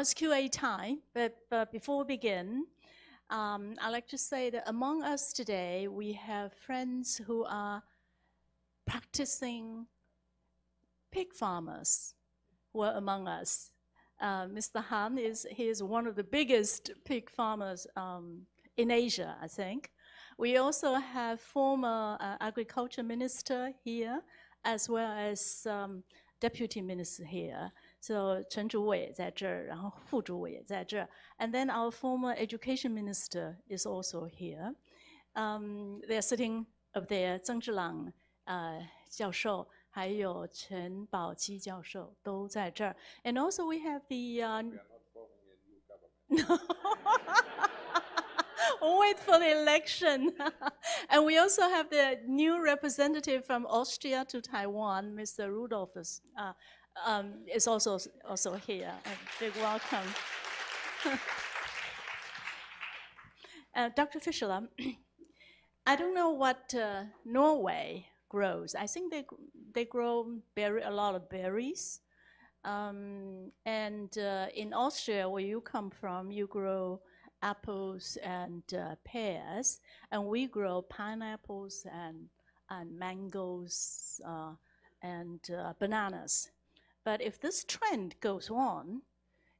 it's QA time, but before we begin, I'd like to say that among us today, we have friends who are practicing pig farmers who are among us. Mr. Han he is one of the biggest pig farmers in Asia, I think. We also have former agriculture minister here, as well as deputy minister here. So 陈主委也在这儿，然后副主委也在这儿。And then our former education minister is also here. They're sitting up there, 曾志朗教授，还有陈宝基教授都在这儿。And also we have the. We are not forming a new government. We'll wait for the election. And we also have the new representative from Austria to Taiwan, Mr. Rudolph is also here. A big welcome. Dr. Fischler, I don't know what Norway grows. I think they grow a lot of berries. And in Austria, where you come from, you grow apples and pears, and we grow pineapples and mangoes and bananas. But if this trend goes on,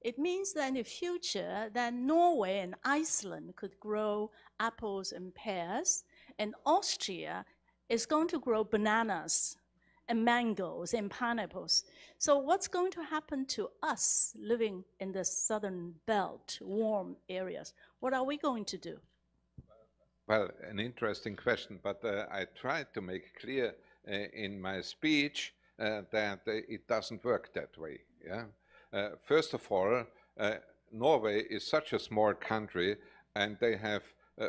it means that in the future, that Norway and Iceland could grow apples and pears, and Austria is going to grow bananas and mangoes and pineapples. So what's going to happen to us living in the southern belt, warm areas? What are we going to do? Well, an interesting question, but I tried to make clear in my speech that it doesn't work that way. Yeah? First of all, Norway is such a small country, and they have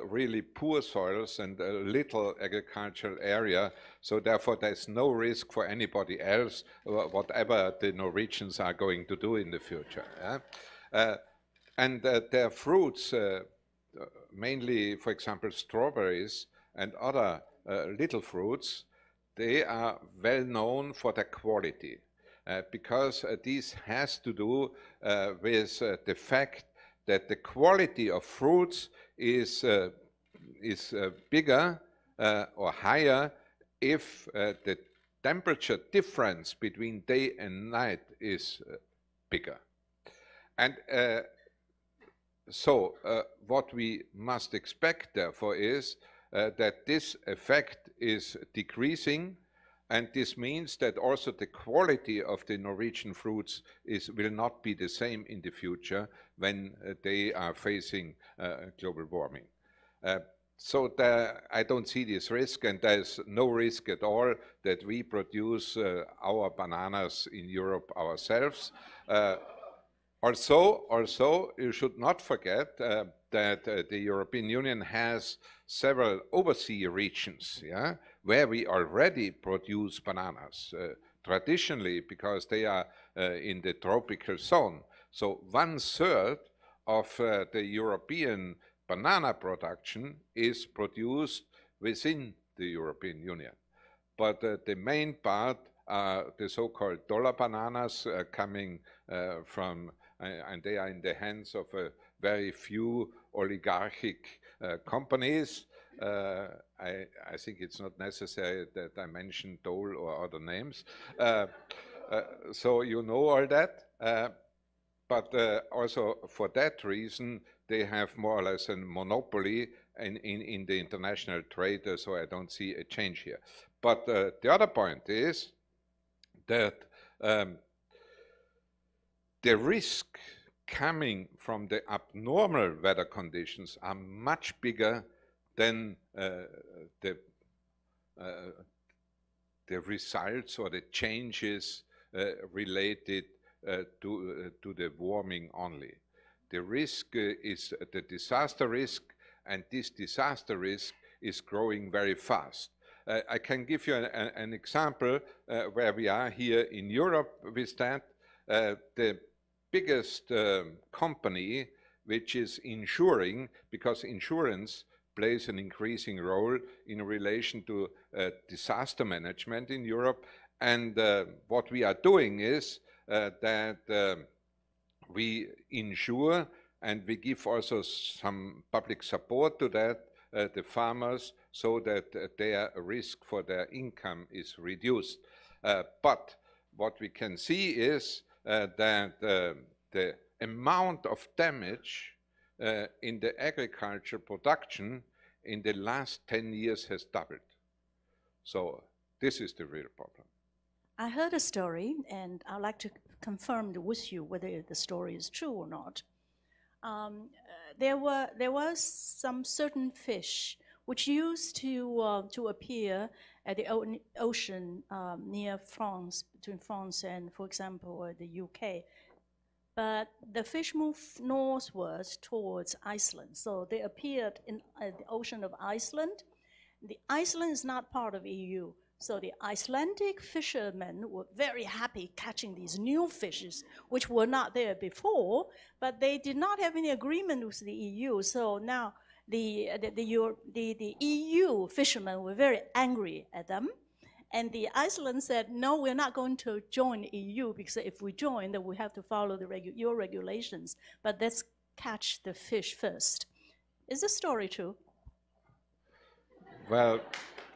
really poor soils and a little agricultural area, so therefore there's no risk for anybody else, whatever the Norwegians are going to do in the future. Yeah? And their fruits, mainly, for example, strawberries and other little fruits, they are well known for their quality, because this has to do with the fact that the quality of fruits is bigger or higher if the temperature difference between day and night is bigger. And so what we must expect, therefore, is that this effect is decreasing, and this means that also the quality of the Norwegian fruits will not be the same in the future when they are facing global warming. So I don't see this risk, and there's no risk at all that we produce our bananas in Europe ourselves. Also, you should not forget that the European Union has several overseas regions, yeah, where we already produce bananas, traditionally because they are in the tropical zone. So 1/3 of the European banana production is produced within the European Union. But the main part are the so-called dollar bananas coming from, and they are in the hands of a very few oligarchic companies. I think it's not necessary that I mention Dole or other names. So you know all that. But also for that reason, they have more or less a monopoly in the international trade, so I don't see a change here. But the other point is that the risk coming from the abnormal weather conditions are much bigger than the results or the changes related to the warming only. The risk is the disaster risk, and this disaster risk is growing very fast. I can give you an example where we are here in Europe with that. The biggest company which is insuring, because insurance plays an increasing role in relation to disaster management in Europe. And what we are doing is that we ensure, and we give also some public support to that, the farmers, so that their risk for their income is reduced. But what we can see is that the amount of damage in the agriculture production in the last 10 years has doubled. So this is the real problem. I heard a story, and I'd like to confirm with you whether the story is true or not. There was some certain fish which used to appear at the ocean near France, between France and, for example, the UK. But the fish moved northwards towards Iceland. So they appeared in the ocean of Iceland. The Iceland is not part of EU. So the Icelandic fishermen were very happy catching these new fishes, which were not there before, but they did not have any agreement with the EU. So now the EU fishermen were very angry at them. And the Iceland said, no, we're not going to join EU, because if we join, then we have to follow your regulations. But let's catch the fish first. Is the story true? Well,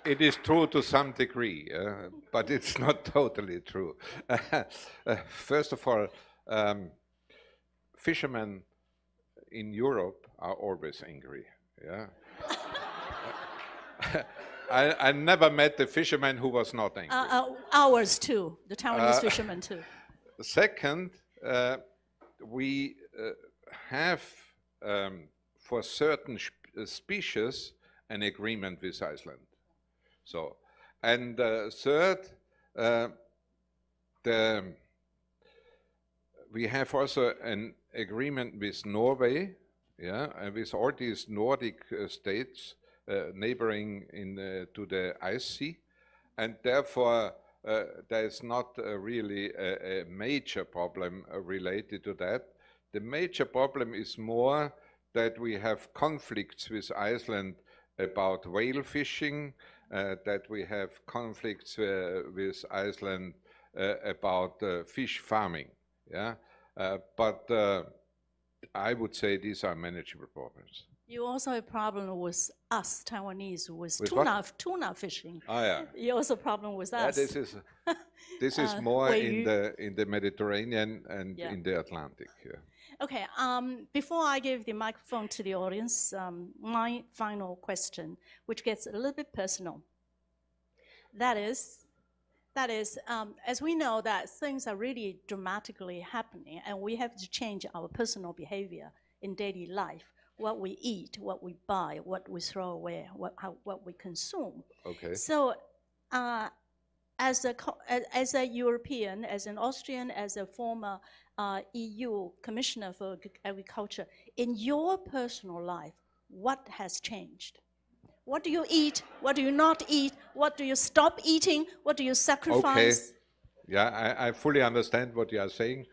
it is true to some degree, but it's not totally true. First of all, fishermen in Europe are always angry. Yeah. I never met a fisherman who was not angry. Ours too, the Taiwanese fishermen too. Second, we have for certain species an agreement with Iceland. So, and third, we have also an agreement with Norway, yeah, and with all these Nordic states neighboring to the ice sea, and therefore there is not really a major problem related to that. The major problem is more that we have conflicts with Iceland about whale fishing, that we have conflicts with Iceland about fish farming. Yeah, but I would say these are manageable problems. You also have a problem with us Taiwanese with tuna fishing. Oh yeah. You also have a problem with us. Yeah, this is more in the Mediterranean and in the Atlantic. Yeah. Okay. Before I give the microphone to the audience, my final question, which gets a little bit personal. That is, as we know that things are really dramatically happening, and we have to change our personal behavior in daily life. What we eat, what we buy, what we throw away, what we consume. Okay. So, as a European, as an Austrian, as a former EU Commissioner for Agriculture, in your personal life, what has changed? What do you eat? What do you not eat? What do you stop eating? What do you sacrifice? Okay. Yeah, I fully understand what you are saying.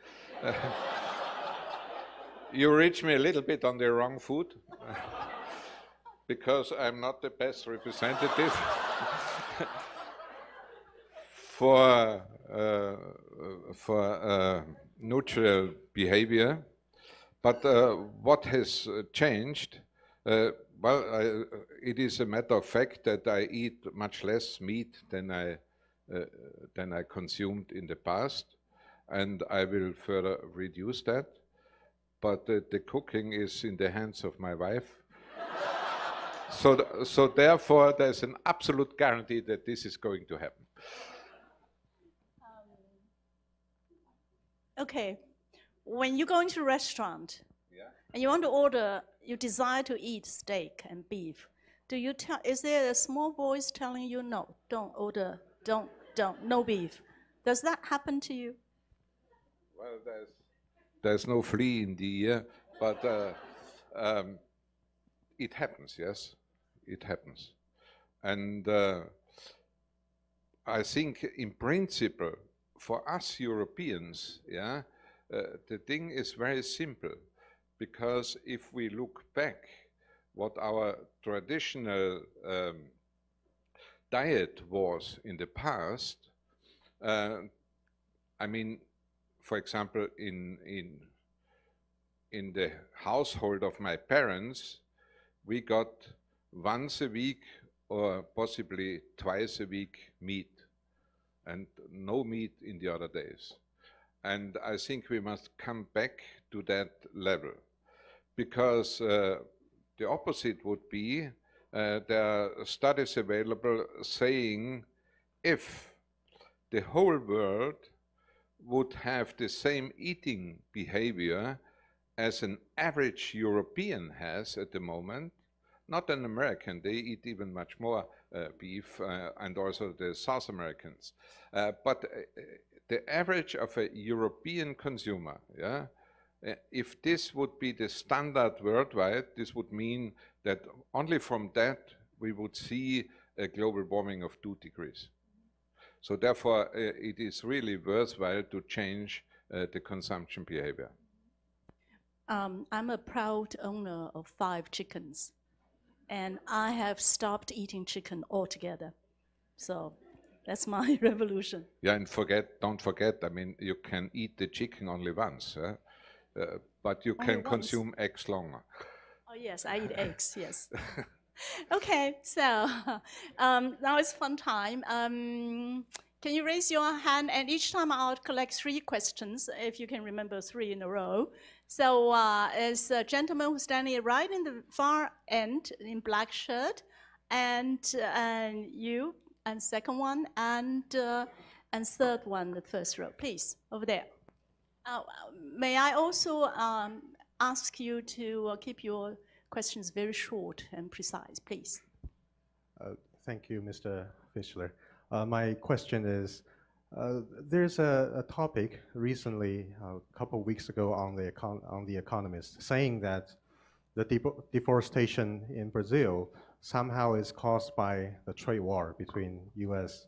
You reach me a little bit on the wrong foot, because I'm not the best representative for neutral behavior. But what has changed? Well, it is a matter of fact that I eat much less meat than I consumed in the past, and I will further reduce that. But the cooking is in the hands of my wife. So therefore, there's an absolute guarantee that this is going to happen. Okay, when you go into a restaurant and you want to order, you desire to eat steak and beef, is there a small voice telling you, no, don't order, don't, no beef? Does that happen to you? Well, there's no flea in the ear, but it happens, yes, it happens. And I think in principle, for us Europeans, yeah, the thing is very simple, because if we look back what our traditional diet was in the past, I mean, for example, in in the household of my parents, we got once a week or possibly twice a week meat, and no meat in the other days. And I think we must come back to that level, because the opposite would be, there are studies available saying if the whole world would have the same eating behavior as an average European has at the moment, not an American, they eat even much more beef, and also the South Americans. But the average of a European consumer, yeah, if this would be the standard worldwide, this would mean that only from that we would see a global warming of 2 degrees. So therefore, it is really worthwhile to change the consumption behavior. I'm a proud owner of 5 chickens, and I have stopped eating chicken altogether. So that's my revolution. Yeah, and don't forget, I mean, you can eat the chicken only once, but you can consume eggs longer. Oh yes, I eat eggs, yes. Okay, so now it's fun time. Can you raise your hand? And each time I'll collect 3 questions, if you can remember 3 in a row. So as a gentleman who's standing right in the far end in black shirt, and you, and second one, and third one, the first row, please, over there. May I also ask you to keep your questions very short and precise, please. Thank you, Mr. Fischler. My question is, there's a topic recently, a couple of weeks ago on The Economist, saying that the deforestation in Brazil somehow is caused by the trade war between US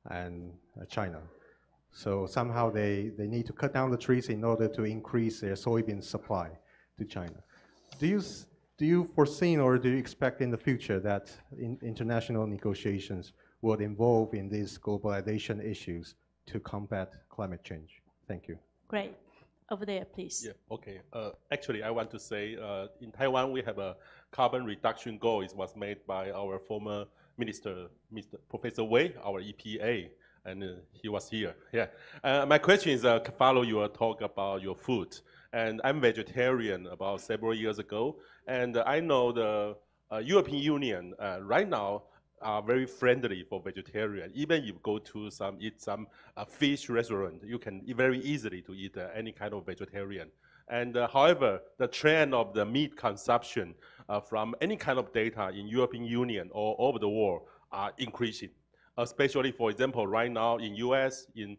and China. So somehow they need to cut down the trees in order to increase their soybean supply to China. Do you foresee or do you expect in the future that international negotiations would involve in these globalization issues to combat climate change? Thank you. Great. Over there, please. Yeah, okay. Actually, I want to say in Taiwan, we have a carbon reduction goal. It was made by our former minister, Professor Wei, our EPA, and he was here. Yeah. My question is follow your talk about your food. And I'm vegetarian about several years ago. And I know the European Union right now are very friendly for vegetarian. Even if you go to eat some fish restaurant, you can very easily to eat any kind of vegetarian. And however, the trend of the meat consumption from any kind of data in European Union or over the world are increasing. Especially, for example, right now in US, in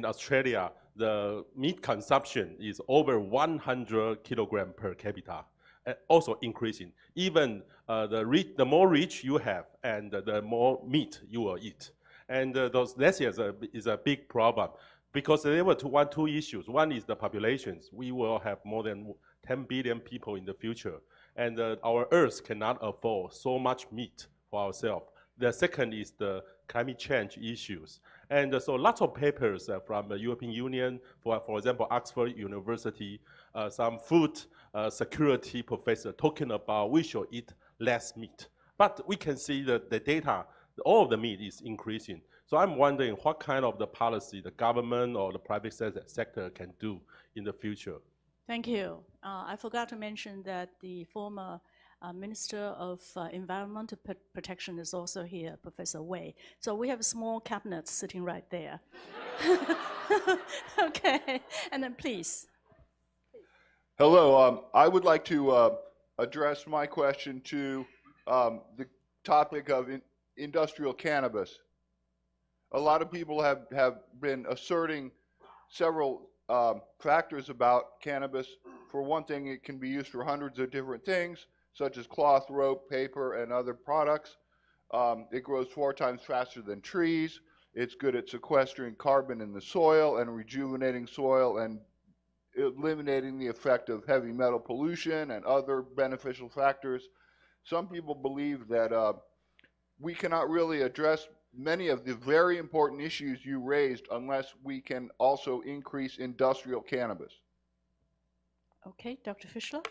Australia, the meat consumption is over 100 kilograms per capita, also increasing. Even the more rich you have, and the more meat you will eat. And that is a big problem, because there were two issues. One is the populations. We will have more than 10 billion people in the future, and our Earth cannot afford so much meat for ourselves. The second is the climate change issues. And so lots of papers from the European Union, for example, Oxford University, some food security professor talking about we should eat less meat. But we can see that the data, all of the meat is increasing. So I'm wondering what kind of the policy the government or the private sector can do in the future. Thank you. I forgot to mention that the former Minister of Environmental Protection is also here, Professor Wei. So we have a small cabinet sitting right there. Okay, and then please. Hello, I would like to address my question to the topic of industrial cannabis. A lot of people have been asserting several factors about cannabis. For one thing, it can be used for hundreds of different things, such as cloth, rope, paper, and other products. It grows 4 times faster than trees. It's good at sequestering carbon in the soil and rejuvenating soil and eliminating the effect of heavy metal pollution and other beneficial factors. Some people believe that we cannot really address many of the very important issues you raised unless we can also increase industrial cannabis. Okay, Dr. Fischler?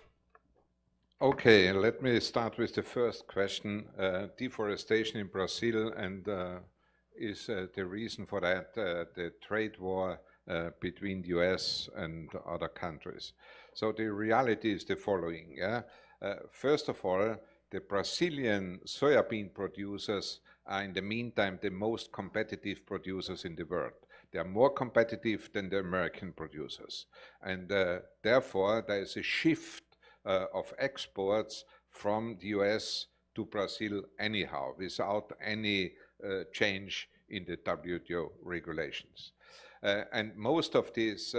Okay, let me start with the first question. Deforestation in Brazil, and is the reason for that the trade war between the US and other countries. So the reality is the following. First of all, the Brazilian soybean producers are in the meantime the most competitive producers in the world. They are more competitive than the American producers. And therefore, there is a shift of exports from the US to Brazil anyhow, without any change in the WTO regulations. And most of these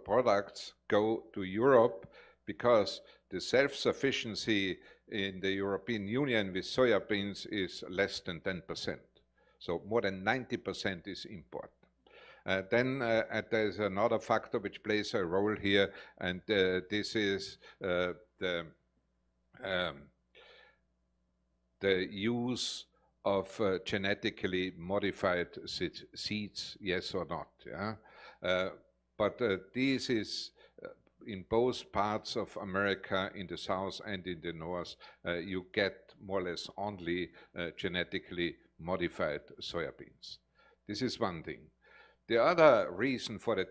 products go to Europe because the self-sufficiency in the European Union with soybeans is less than 10%. So more than 90% is import. Then there's another factor which plays a role here, and this is the use of genetically modified seeds, yes or not. Yeah? But this is in both parts of America, in the south and in the north, you get more or less only genetically modified soybeans. This is one thing. The other reason for the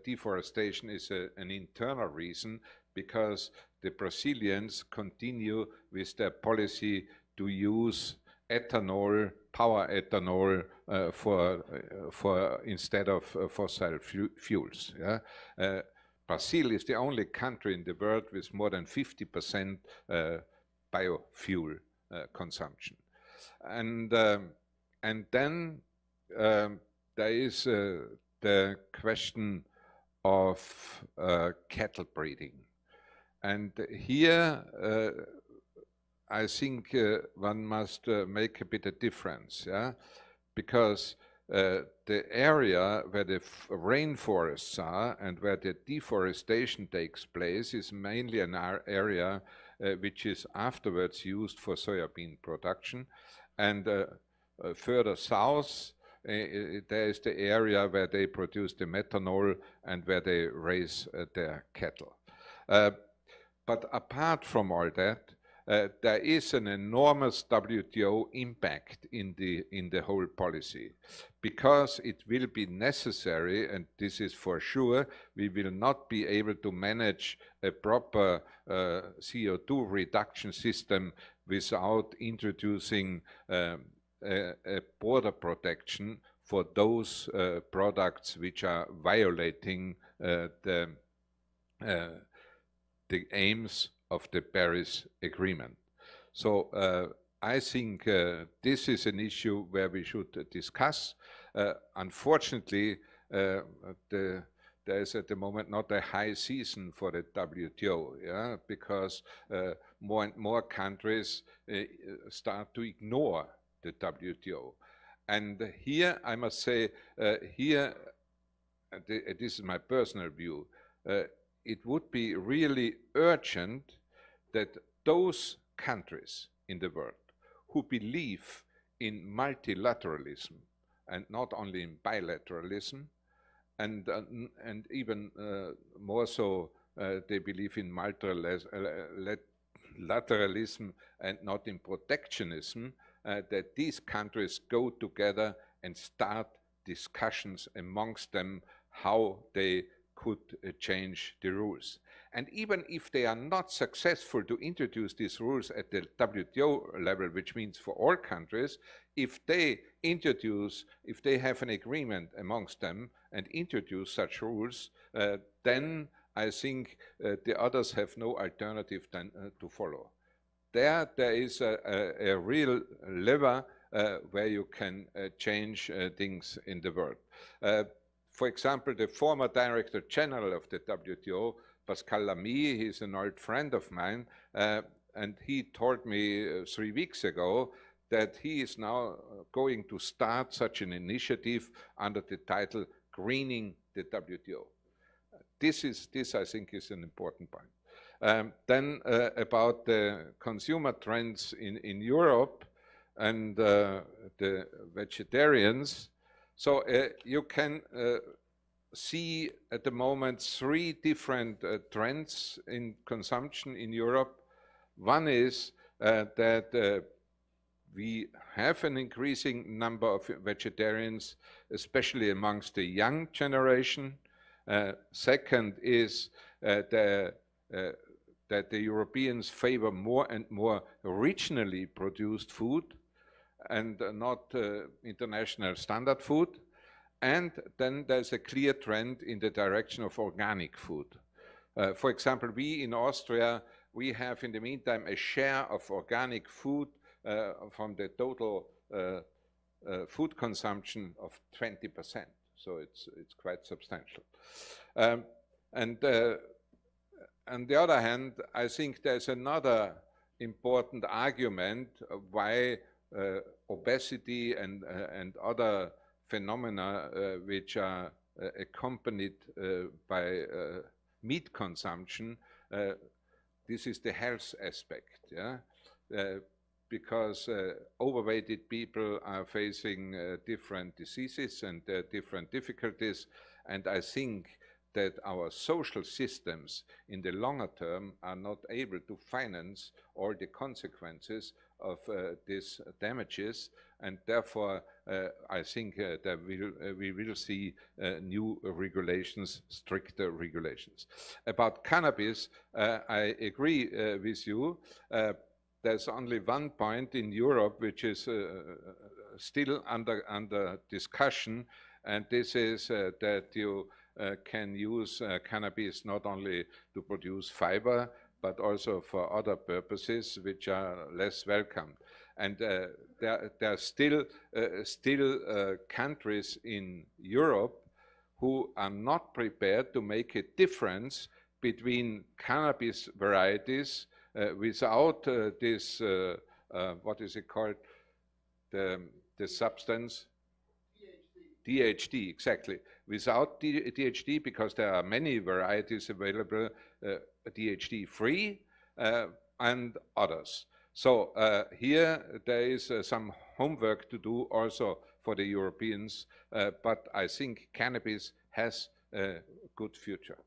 deforestation is an internal reason, because the Brazilians continue with their policy to use ethanol, power ethanol, for instead of fossil fuels. Yeah? Brazil is the only country in the world with more than 50% biofuel consumption. And then there is the question of cattle breeding. And here I think one must make a bit of difference, yeah? Because the area where the rainforests are and where the deforestation takes place is mainly an area which is afterwards used for soybean production. And further south, there is the area where they produce the methanol and where they raise their cattle. But apart from all that, there is an enormous WTO impact in the whole policy, because it will be necessary, and this is for sure, we will not be able to manage a proper CO2 reduction system without introducing a border protection for those products which are violating the aims of the Paris Agreement. So I think this is an issue where we should discuss. Unfortunately, there is at the moment not a high season for the WTO, yeah? Because more and more countries start to ignore the WTO. And here, I must say, this is my personal view, it would be really urgent that those countries in the world who believe in multilateralism and not only in bilateralism, and even more so, they believe in multilateralism and not in protectionism, that these countries go together and start discussions amongst them how they could change the rules. And even if they are not successful to introduce these rules at the WTO level, which means for all countries, if they have an agreement amongst them and introduce such rules, then I think the others have no alternative than to follow. There is a real lever where you can change things in the world. For example, the former Director General of the WTO, Pascal Lamy, he's an old friend of mine, and he told me 3 weeks ago that he is now going to start such an initiative under the title Greening the WTO. This I think is an important point. Then about the consumer trends in Europe and the vegetarians. So you can see at the moment 3 different trends in consumption in Europe. One is that we have an increasing number of vegetarians, especially amongst the young generation. Second is that the Europeans favor more and more regionally produced food and not international standard food. And then there's a clear trend in the direction of organic food. For example, we in Austria, we have in the meantime a share of organic food from the total food consumption of 20%. So it's quite substantial. And on the other hand, I think there's another important argument why obesity and other phenomena which are accompanied by meat consumption, this is the health aspect, yeah? Because overweighted people are facing different diseases and different difficulties, and I think that our social systems in the longer term are not able to finance all the consequences of these damages, and therefore I think that we will see new regulations, stricter regulations. About cannabis, I agree with you. There's only one point in Europe which is still under discussion, and this is that you can use cannabis not only to produce fiber, but also for other purposes which are less welcome. And there are still countries in Europe who are not prepared to make a difference between cannabis varieties without this, what is it called, the substance? DHT, exactly. Without DHT, because there are many varieties available, DHT-free and others. So here there is some homework to do also for the Europeans, but I think cannabis has a good future.